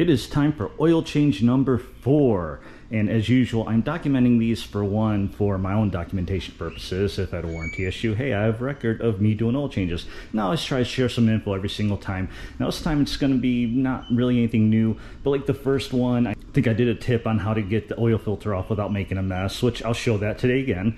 It is time for oil change number 4. And as usual, I'm documenting these for my own documentation purposes. If I had a warranty issue, hey, I have a record of me doing oil changes. Now I always try to share some info every single time. Now this time it's going to be not really anything new, but like the first one, I think I did a tip on how to get the oil filter off without making a mess, which I'll show that today again.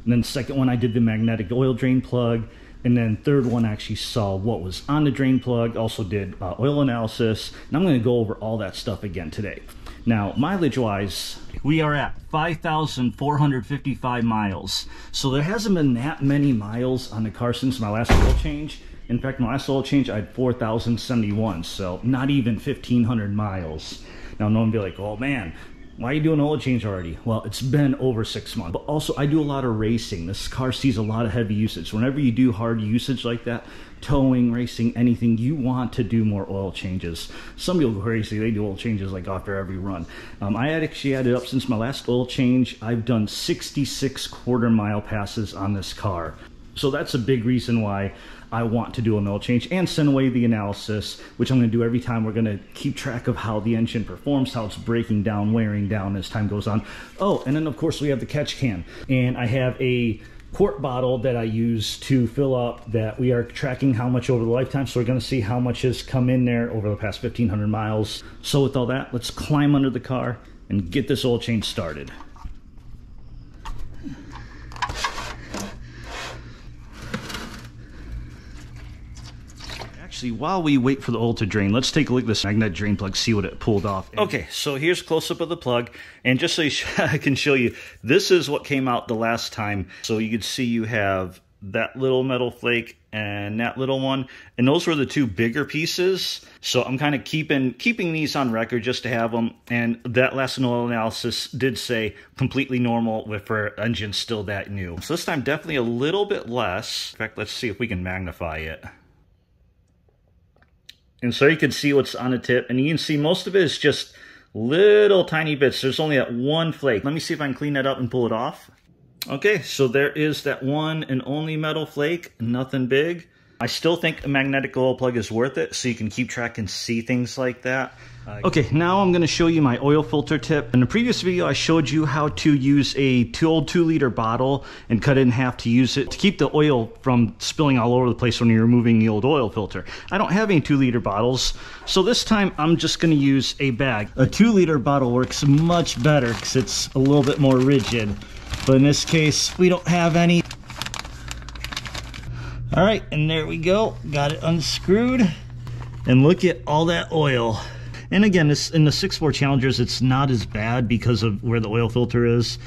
And then the second one, I did the magnetic oil drain plug. And then third one, I actually saw what was on the drain plug, also did oil analysis, and I'm going to go over all that stuff again today. Now, mileage-wise, we are at 5,455 miles. So there hasn't been that many miles on the car since my last oil change. In fact, my last oil change, I had 4,071, so not even 1,500 miles. Now, no one will be like, oh man, why are you doing oil change already? Well, it's been over 6 months. But also, I do a lot of racing. This car sees a lot of heavy usage. Whenever you do hard usage like that, towing, racing, anything, you want to do more oil changes. Some people go crazy. They do oil changes like after every run. I had actually added up since my last oil change. I've done 66 quarter-mile passes on this car. So that's a big reason why I want to do an oil change and send away the analysis, which I'm going to do every time. We're going to keep track of how the engine performs, how it's breaking down, wearing down as time goes on. Oh, and then of course we have the catch can. And I have a quart bottle that I use to fill up that we are tracking how much over the lifetime. So we're going to see how much has come in there over the past 1,500 miles. So with all that, let's climb under the car and get this oil change started. Actually, while we wait for the oil to drain, let's take a look at this magnetic drain plug, see what it pulled off. Okay, so here's a close-up of the plug, and just so I can show you, this is what came out the last time. So you can see you have that little metal flake and that little one, and those were the two bigger pieces. So I'm kind of keeping these on record just to have them, and that last oil analysis did say completely normal with for engine still that new. So this time definitely a little bit less. In fact, let's see if we can magnify it. And so you can see what's on the tip, and you can see most of it is just little tiny bits. There's only that one flake. Let me see if I can clean that up and pull it off. Okay, so there is that one and only metal flake, nothing big. I still think a magnetic oil plug is worth it, so you can keep track and see things like that. Okay, now I'm going to show you my oil filter tip. In the previous video, I showed you how to use a old 2-liter bottle and cut it in half to use it to keep the oil from spilling all over the place when you're removing the old oil filter. I don't have any 2-liter bottles, so this time I'm just going to use a bag. A 2-liter bottle works much better because it's a little bit more rigid, but in this case, we don't have any. All right, and there we go. Got it unscrewed, and look at all that oil. And again, this in the 6.4 Challengers, it's not as bad because of where the oil filter is.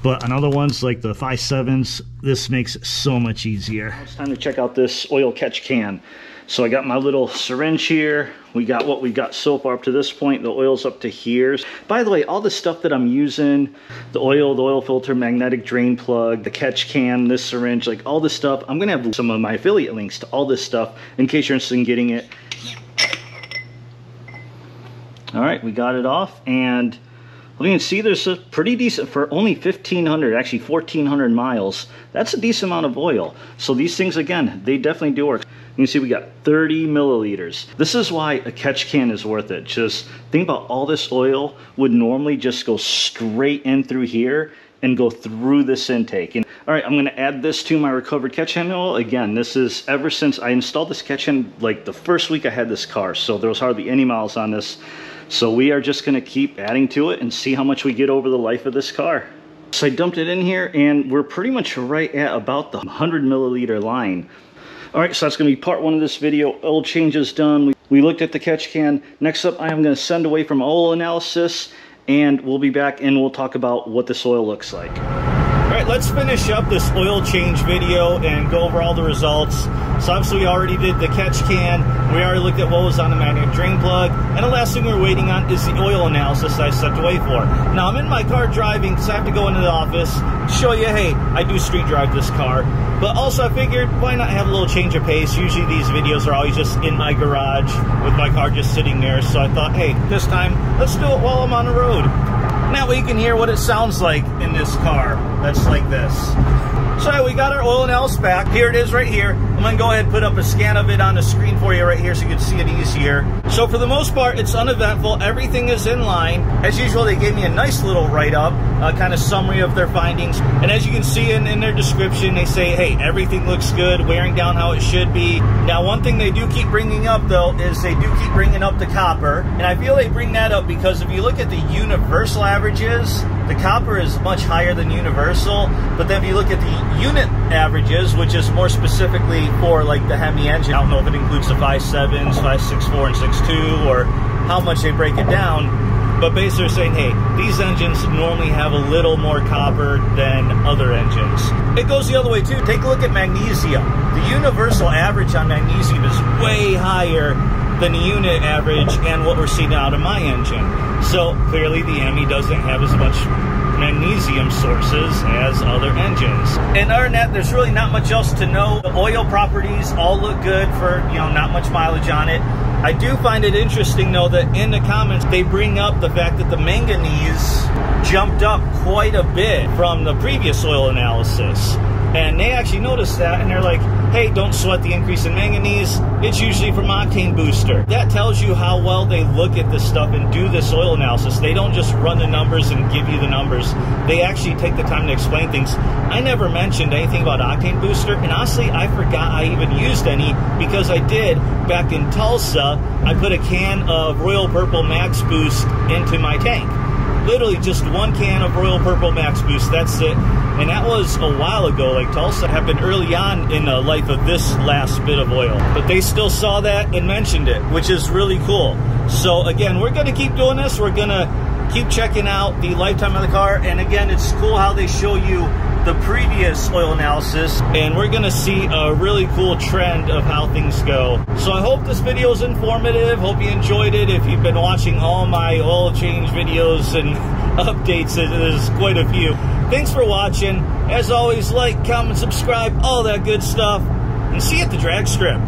But on other ones like the 5.7s, this makes it so much easier. It's time to check out this oil catch can. So I got my little syringe here. We got what we got so far up to this point. The oil's up to here. By the way, all the stuff that I'm using, the oil filter, magnetic drain plug, the catch can, this syringe, like all this stuff, I'm gonna have some of my affiliate links to all this stuff in case you're interested in getting it. All right, we got it off, and well, you can see there's a pretty decent, for only 1,500, actually 1,400 miles. That's a decent amount of oil. So these things, again, they definitely do work. You can see we got 30 milliliters. This is why a catch can is worth it. Just think about all this oil would normally just go straight in through here and go through this intake. And all right, I'm gonna add this to my recovered catch can oil. Again, this is ever since I installed this catch can, like the first week I had this car, so there was hardly any miles on this. So we are just gonna keep adding to it and see how much we get over the life of this car. So I dumped it in here, and we're pretty much right at about the 100 milliliter line. All right, so that's gonna be part 1 of this video. Oil change is done. We looked at the catch can. Next up, I am gonna send away from oil analysis, and we'll be back and we'll talk about what this oil looks like. All right, let's finish up this oil change video and go over all the results. So obviously we already did the catch can. We already looked at what was on the magnetic drain plug. And the last thing we're waiting on is the oil analysis that I sent away for. Now I'm in my car driving because I have to go into the office to show you, hey, I do street drive this car. But also I figured, why not have a little change of pace? Usually these videos are always just in my garage with my car just sitting there. So I thought, hey, this time, let's do it while I'm on the road. Now you can hear what it sounds like in this car. That's like this. So we got our oil analysis back. Here it is right here. I'm gonna go ahead and put up a scan of it on the screen for you right here so you can see it easier. So for the most part, it's uneventful. Everything is in line. As usual, they gave me a nice little write-up, kind of summary of their findings. And as you can see in their description, they say, hey, everything looks good, wearing down how it should be. Now, one thing they do keep bringing up, though, is they do keep bringing up the copper. And I feel they bring that up because if you look at the universal averages, the copper is much higher than universal. But then if you look at the unit averages, which is more specifically for like the Hemi engine, I don't know if it includes the 5.7s, 5.64, and 6.2, or how much they break it down. But basically they're saying, hey, these engines normally have a little more copper than other engines. It goes the other way too. Take a look at magnesium. The universal average on magnesium is way higher than the unit average and what we're seeing out of my engine. So clearly the Hemi doesn't have as much magnesium sources as other engines. And other than that, there's really not much else to know. The oil properties all look good for, you know, not much mileage on it. I do find it interesting though that in the comments they bring up the fact that the manganese jumped up quite a bit from the previous oil analysis. And they actually noticed that and they're like, hey, don't sweat the increase in manganese. It's usually from octane booster. That tells you how well they look at this stuff and do this oil analysis. They don't just run the numbers and give you the numbers. They actually take the time to explain things. I never mentioned anything about octane booster, and honestly, I forgot I even used any because I did back in Tulsa. I put a can of Royal Purple Max Boost into my tank. Literally just one can of Royal Purple Max Boost, that's it. And that was a while ago. Like, Tulsa happened early on in the life of this last bit of oil. But they still saw that and mentioned it, which is really cool. So again, we're gonna keep doing this. We're gonna keep checking out the lifetime of the car. And again, it's cool how they show you the previous oil analysis, and we're gonna see a really cool trend of how things go. So I hope this video is informative. Hope you enjoyed it. If you've been watching all my oil change videos and updates, there's quite a few. Thanks for watching. As always, like, comment, subscribe, all that good stuff, and see you at the drag strip.